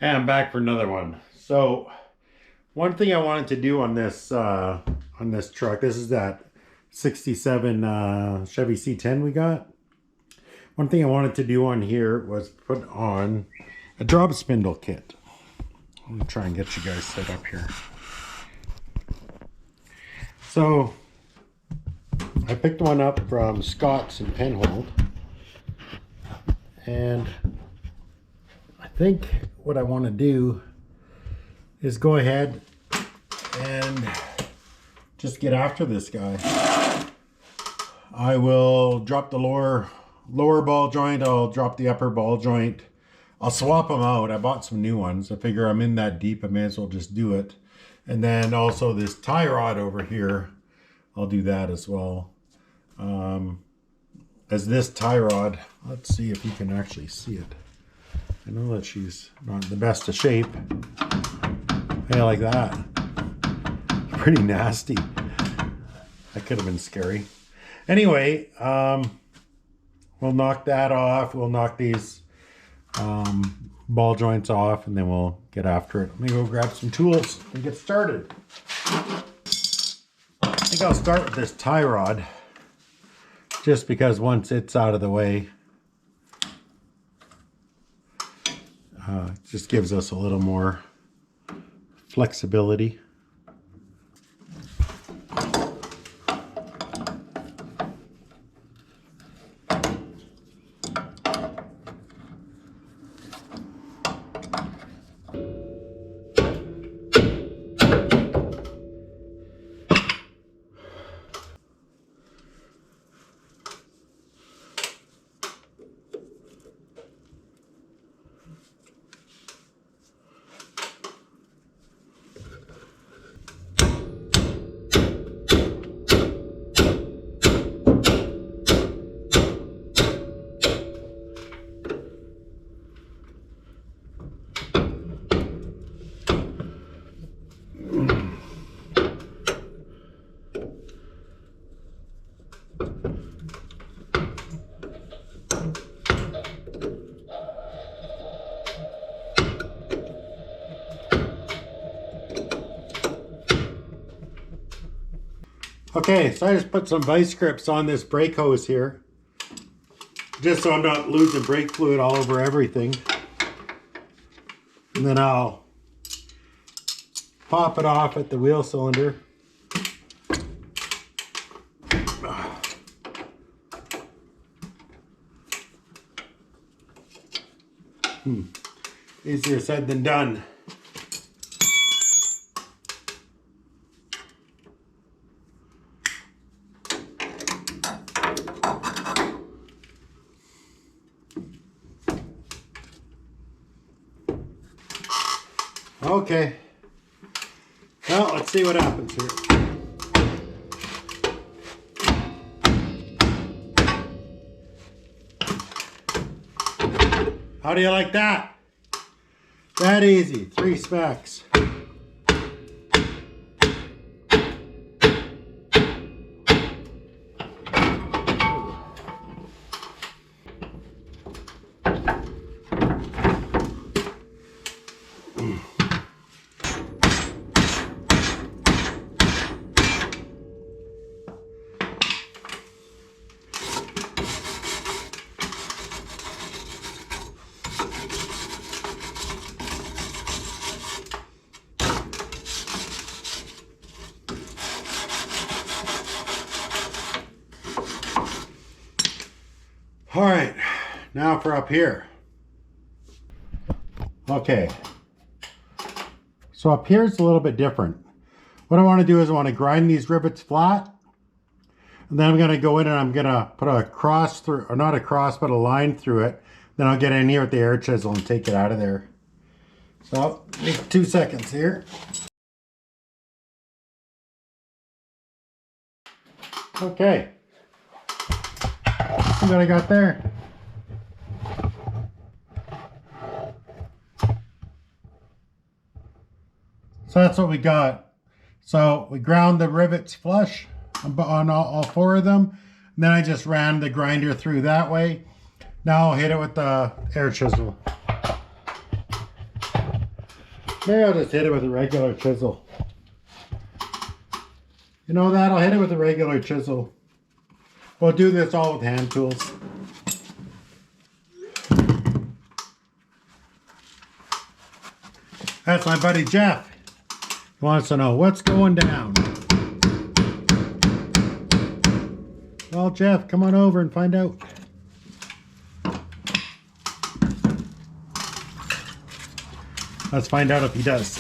Hey, I'm back for another one. So, one thing I wanted to do on this truck, this is that 67 Chevy C10 we got. One thing I wanted to do on here was put on a drop spindle kit. I'm gonna try and get you guys set up here. So, I picked one up from Scott's in Penhold, and I think what I want to do is go ahead and just get after this guy. I will drop the lower ball joint. I'll drop the upper ball joint. I'll swap them out. I bought some new ones. I figure I'm in that deep, I may as well just do it. And then also this tie rod over here, I'll do that as well. As this tie rod, let's see if you can actually see it. I know that she's not in the best of shape. Hey, like that. Pretty nasty. That could have been scary. Anyway, we'll knock that off. We'll knock these ball joints off, and then we'll get after it. Let me go grab some tools and get started. I think I'll start with this tie rod, just because once it's out of the way, it just gives us a little more flexibility. Okay, so I just put some vice grips on this brake hose here, just so I'm not losing brake fluid all over everything. And then I'll pop it off at the wheel cylinder. Easier said than done. Okay, well, let's see what happens here. How do you like that? That easy, 3 smacks. All right, now for up here. Okay, so up here it's a little bit different. What I want to do is I want to grind these rivets flat, and then I'm going to go in and I'm going to put a cross through, or not a cross, but a line through it. Then I'll get in here with the air chisel and take it out of there. So, take 2 seconds here. Okay. See what I got there? So that's what we got. So we ground the rivets flush on all 4 of them. And then I just ran the grinder through that way. Now I'll hit it with the air chisel. Maybe I'll just hit it with a regular chisel. You know that? I'll hit it with a regular chisel. We'll do this all with hand tools. That's my buddy Jeff. He wants to know what's going down. Well, Jeff, come on over and find out. Let's find out if he does.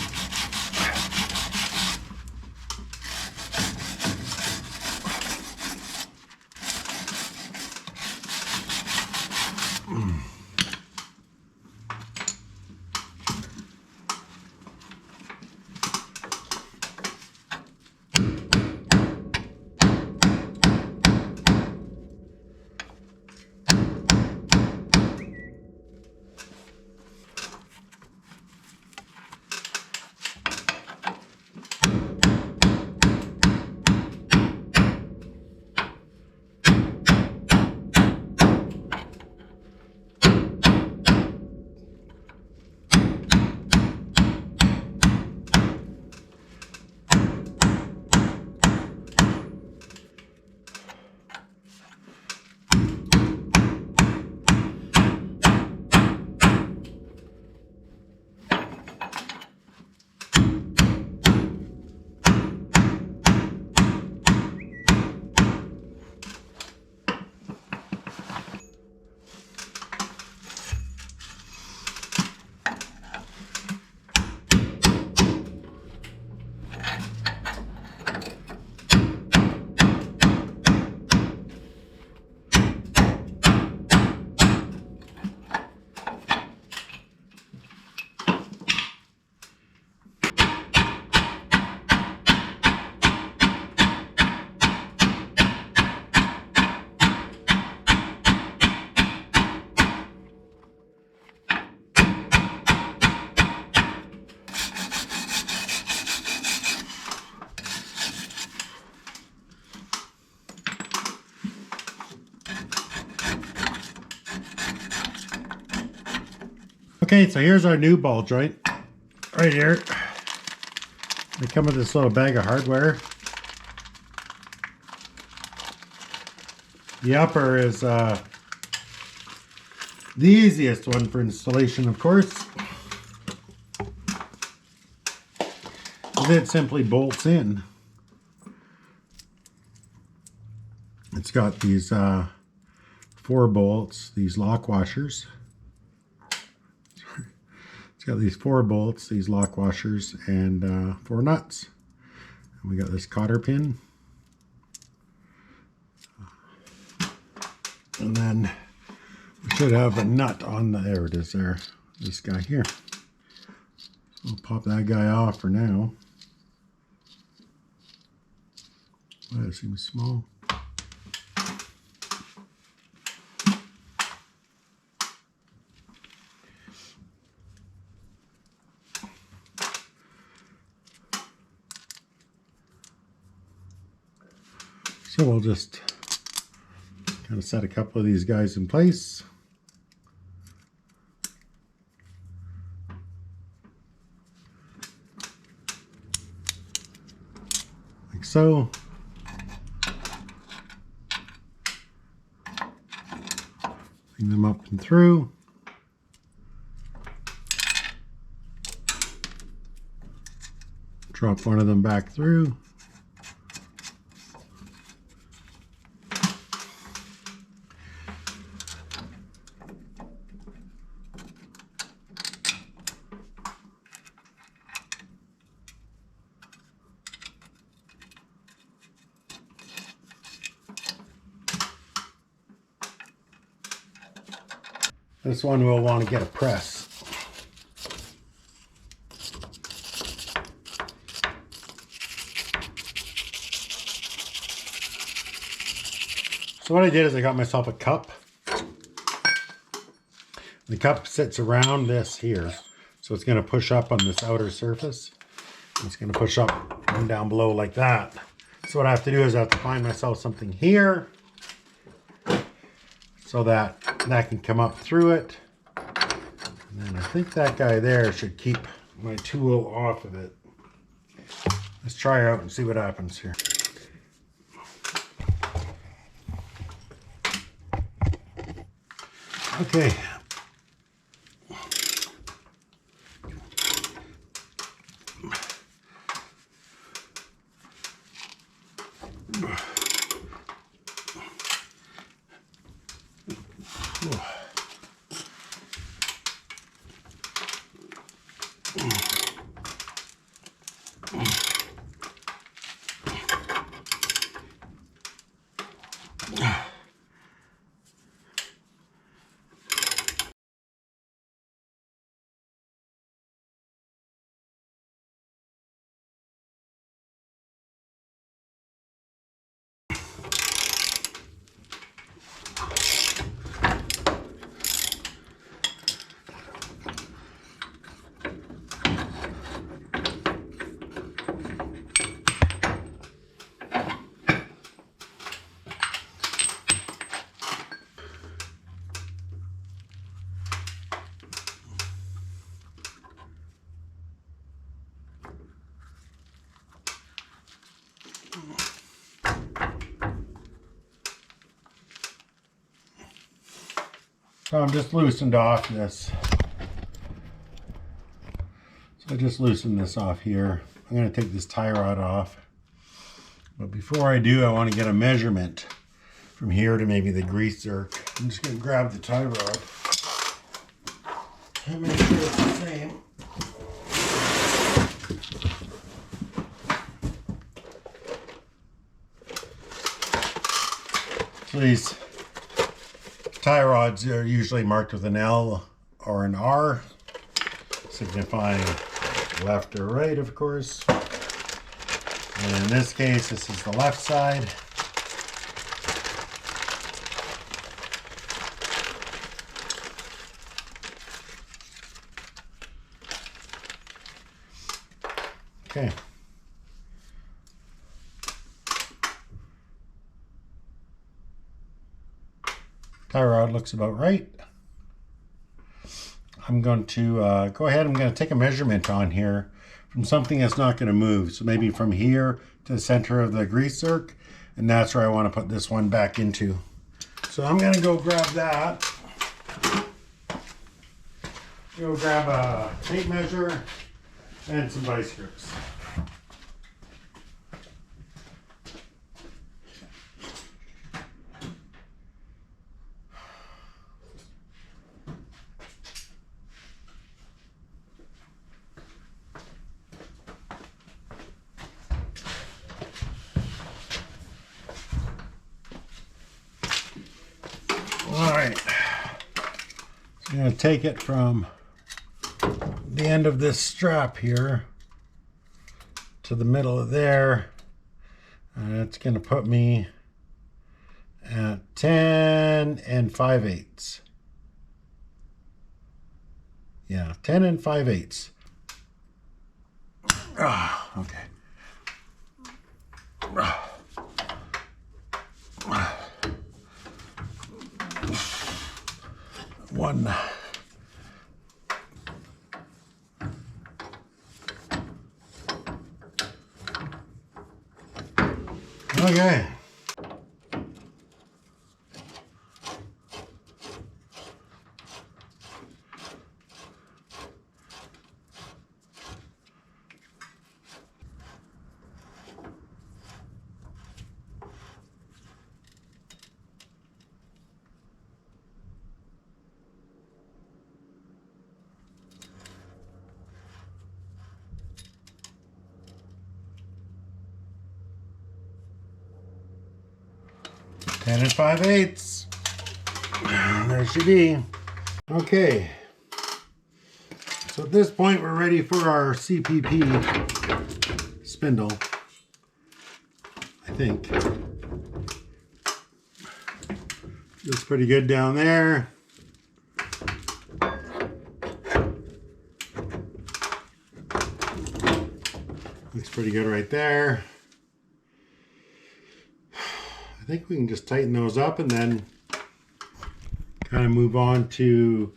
Okay, so here's our new ball joint right here. They come with this little bag of hardware. The upper is the easiest one for installation, of course. It simply bolts in. It's got these 4 bolts, these lock washers. It's got these 4 bolts, these lock washers, and 4 nuts. And we got this cotter pin. And then we should have a nut on the, there it is there, this guy here. So we'll pop that guy off for now. Well, it seems small. So we'll just kind of set a couple of these guys in place. Like so. Clean them up and through. Drop one of them back through. This one we'll want to get a press. So what I did is I got myself a cup. The cup sits around this here. So it's going to push up on this outer surface. It's going to push up and down below like that. So what I have to do is I have to find myself something here so that that can come up through it. And then I think that guy there should keep my tool off of it. Let's try her out and see what happens here. Okay. So I'm just loosened off this. So I just loosened this off here. I'm going to take this tie rod off. But before I do, I want to get a measurement from here to maybe the grease zerk. I'm just going to grab the tie rod and make sure it's the same. So these tie rods are usually marked with an L or an R, signifying left or right, of course. And in this case, this is the left side. Okay. Tie rod looks about right. I'm going to go ahead. I'm going to take a measurement on here from something that's not going to move. So maybe from here to the center of the grease zerk, and that's where I want to put this one back into. So I'm going to go grab that. Go grab a tape measure and some vice grips. All right, so I'm going to take it from the end of this strap here to the middle of there, and it's going to put me at 10 5/8. Yeah, 10 5/8. Okay. One. Okay. Ten 5/8. There she be. Okay. So at this point, we're ready for our CPP spindle, I think. Looks pretty good down there. Looks pretty good right there. I think we can just tighten those up and then kind of move on to,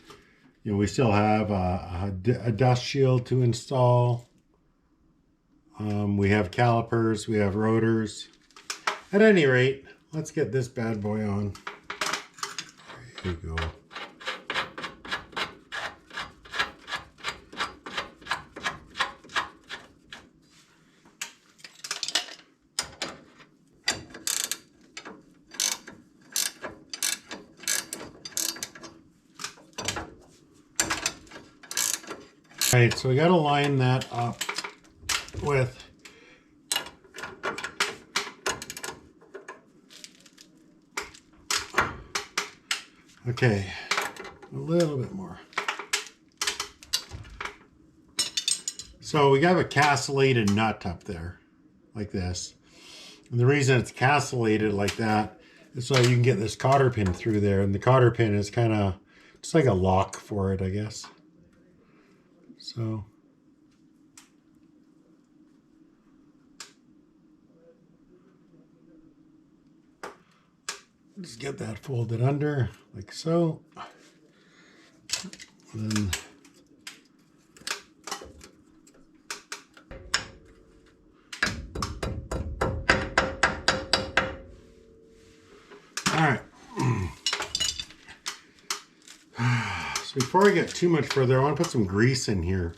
we still have a dust shield to install. We have calipers, we have rotors. At any rate, let's get this bad boy on. There you go. All right, so we got to line that up with okay, a little bit more. So we got a castellated nut up there like this. And the reason it's castellated like that is so you can get this cotter pin through there. And the cotter pin is kind of just like a lock for it, I guess. So just get that folded under like so. And then all right. So before I get too much further, I want to put some grease in here.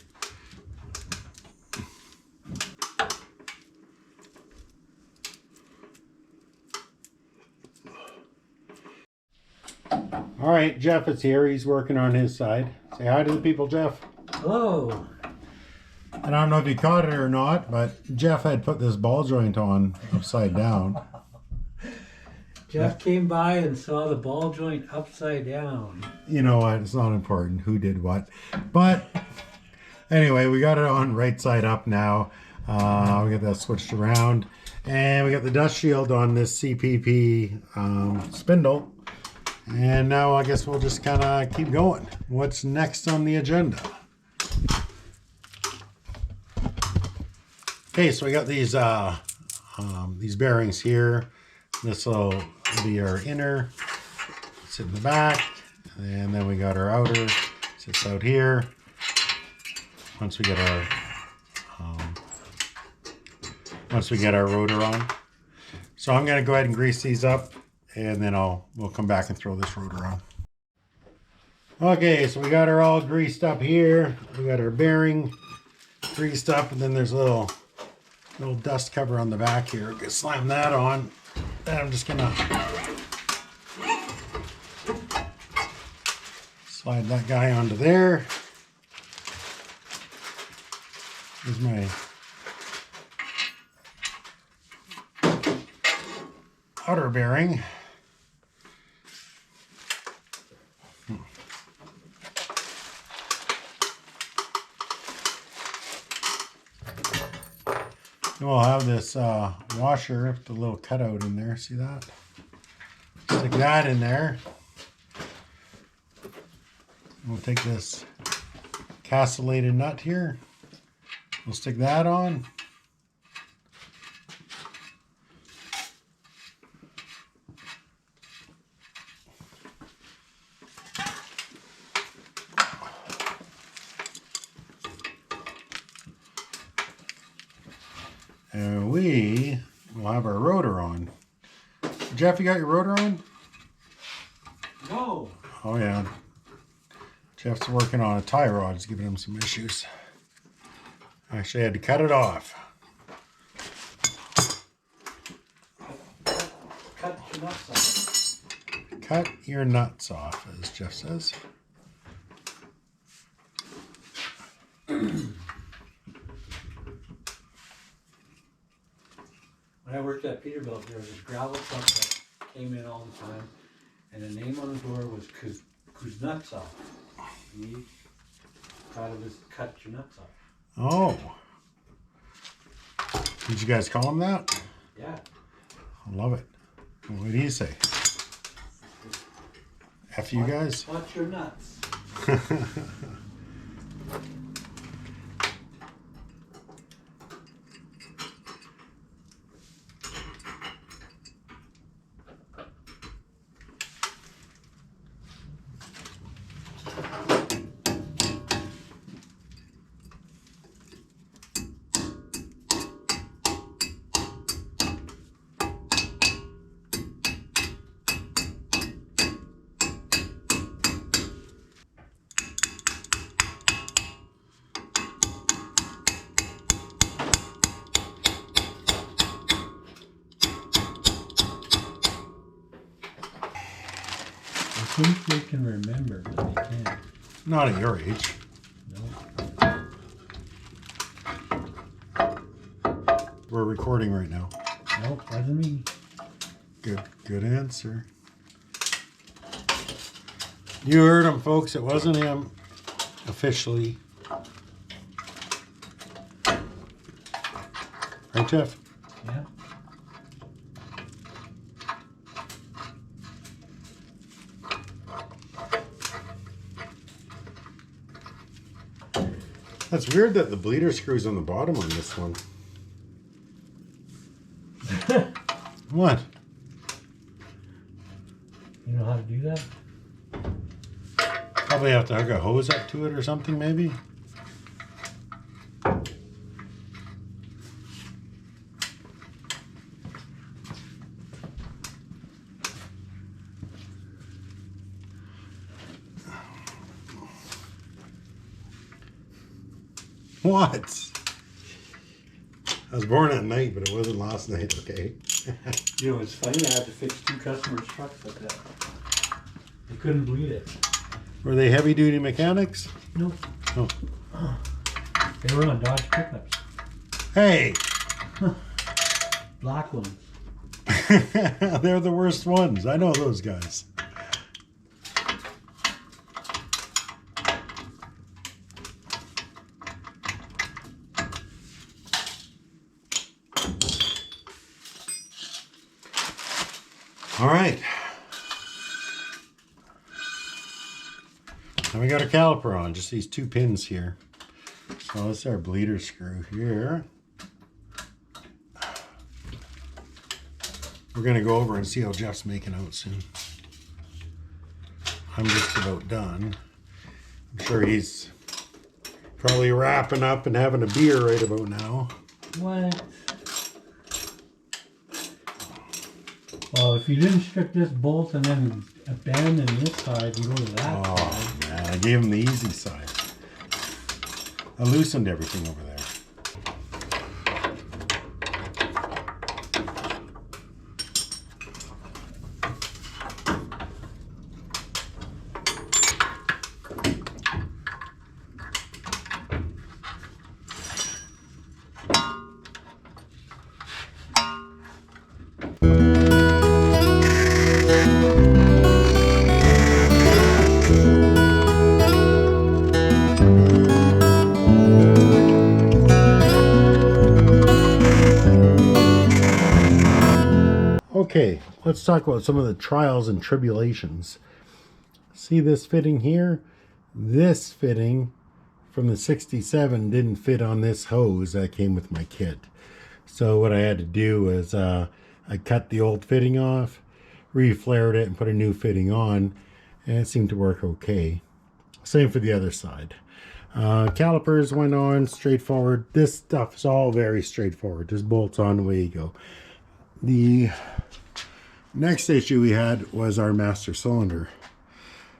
All right, Jeff is here. He's working on his side. Say hi to the people, Jeff. Hello. And I don't know if you caught it or not, but Jeff had put this ball joint on upside down. Jeff came by and saw the ball joint upside down. You know what? It's not important who did what. But anyway, we got it on right side up now. We got that switched around. And we got the dust shield on this CPP spindle. And now I guess we'll just kind of keep going. What's next on the agenda? Okay, so we got these bearings here. This will be our inner, sit in the back, and then we got our outer, sits out here. Once we get our rotor on. So I'm gonna go ahead and grease these up, and then we'll come back and throw this rotor on. Okay, so we got her all greased up here. We got our bearing greased up, and then there's a little dust cover on the back here. Gonna slam that on. Then I'm just gonna slide that guy onto there. Here's my outer bearing. We'll have this washer with the little cutout in there. See that? Stick that in there. We'll take this castellated nut here. We'll stick that on. And we will have our rotor on. Jeff, you got your rotor on? No. Oh yeah. Jeff's working on a tie rod. It's giving him some issues. Actually, I had to cut it off. Cut your nuts off. Cut your nuts off, as Jeff says. When I worked at Peterbilt, there was this gravel truck that came in all the time, and the name on the door was Kuznetsov. He thought it was cut your nuts off. Oh. Did you guys call him that? Yeah. I love it. What did he say? F you guys? Watch your nuts. think they can remember, but they can't. Not at your age. No. We're recording right now. Nope, wasn't me. Good answer. You heard him, folks. It wasn't him. Officially. Right, Jeff? Yeah. That's weird that the bleeder screw's on the bottom on this one. What? You know how to do that? Probably have to hook a hose up to it or something, maybe. What? I was born at night, but it wasn't last night, okay? You know, it's funny, I had to fix 2 customers' trucks like that. They couldn't bleed it. Were they heavy duty mechanics? Nope. Oh. They were on Dodge pickups. Hey! Black ones. They're the worst ones. I know those guys. All right. Now we got a caliper on, just these 2 pins here. So this is our bleeder screw here. We're gonna go over and see how Jeff's making out soon. I'm just about done. I'm sure he's probably wrapping up and having a beer right about now. What? Well, if you didn't strip this bolt and then abandon this side and go to that Oh side. man, I gave him the easy side. I loosened everything over there. Okay, let's talk about some of the trials and tribulations. See this fitting here? This fitting from the 67 didn't fit on this hose that came with my kit. So what I had to do was I cut the old fitting off, reflared it, and put a new fitting on, and it seemed to work okay. Same for the other side. Calipers went on straightforward. This stuff is all very straightforward. Just bolts on, away you go. The next issue we had was our master cylinder.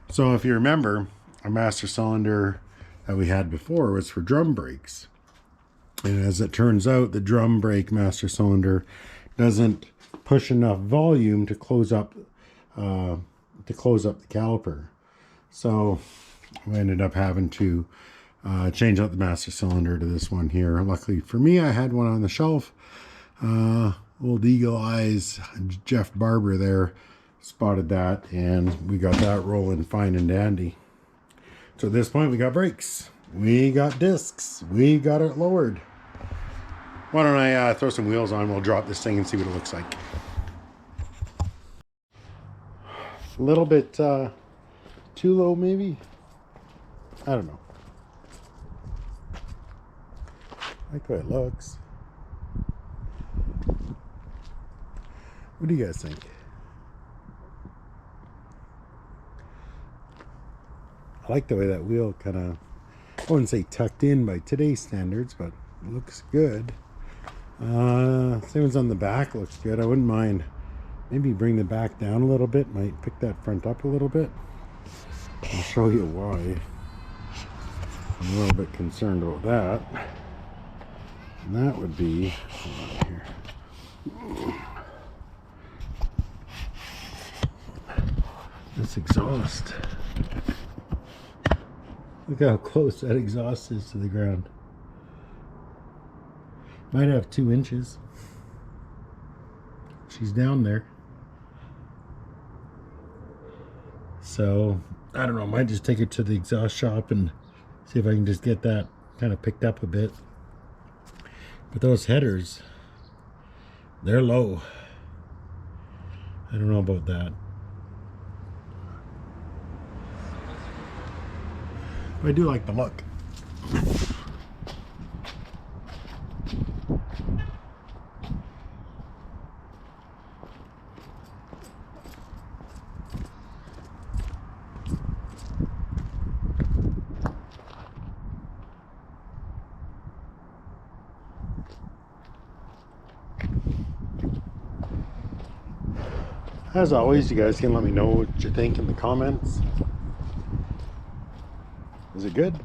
So if you remember, our master cylinder that we had before was for drum brakes. And as it turns out, the drum brake master cylinder doesn't push enough volume to close up the caliper. So we ended up having to change out the master cylinder to this one here. Luckily for me, I had one on the shelf. Old Eagle Eyes Jeff Barber there spotted that, and we got that rolling fine and dandy. So at this point, we got brakes, we got discs, we got it lowered. Why don't I throw some wheels on? We'll drop this thing and see what it looks like. A little bit too low, maybe. I don't know. I like the way it looks. What do you guys think? I like the way that wheel kind of, I wouldn't say tucked in by today's standards, but it looks good. Same as on the back, looks good. I wouldn't mind maybe bring the back down a little bit. Might pick that front up a little bit. I'll show you why. I'm a little bit concerned about that. And that would be, hold on here. This exhaust. Look how close that exhaust is to the ground. Might have 2 inches. She's down there. So, I don't know, I might just take it to the exhaust shop and see if I can just get that kind of picked up a bit. But those headers, they're low. I don't know about that. I do like the look. As always, you guys can let me know what you think in the comments. Is it good?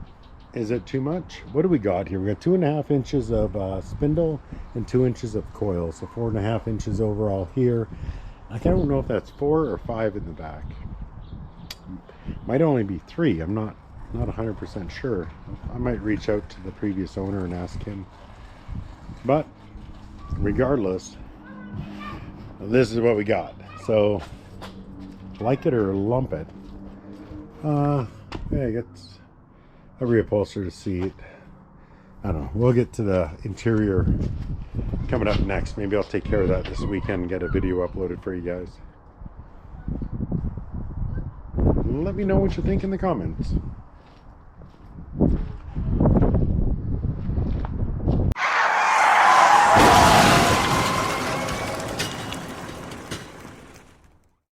Is it too much? What do we got here? We got 2.5 inches of spindle and 2 inches of coil, so 4.5 inches overall here. I don't know if that's 4 or 5 in the back. Might only be 3. I'm not 100% sure. I might reach out to the previous owner and ask him. But regardless, this is what we got. So, like it or lump it. Yeah, I get a reupholstered seat. I don't know. We'll get to the interior coming up next. Maybe I'll take care of that this weekend and get a video uploaded for you guys. Let me know what you think in the comments.